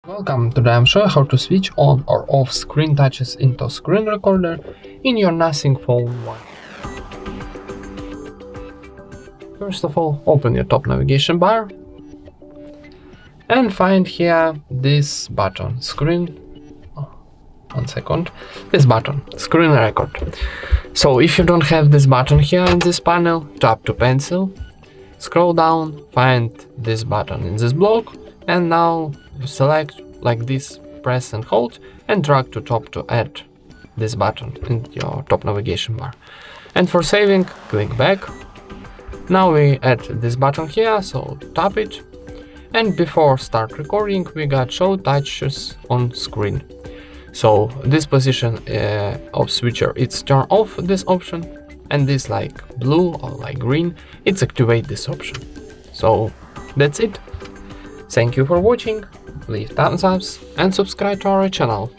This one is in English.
Welcome. Today I'm showing how to switch on or off screen touches into screen recorder in your Nothing Phone 1. First of all, open your top navigation bar and find here this button, this button, screen record. So if you don't have this button here in this panel, tap to pencil, scroll down, find this button in this block, and now select like this, press and hold, and drag to top to add this button in your top navigation bar. And for saving, click back. Now we add this button here, so tap it. And before start recording, we got show touches on screen. So this position of switcher, it's turn off this option, and this like blue or like green, it's activate this option. So that's it. Thank you for watching, leave thumbs up and subscribe to our channel.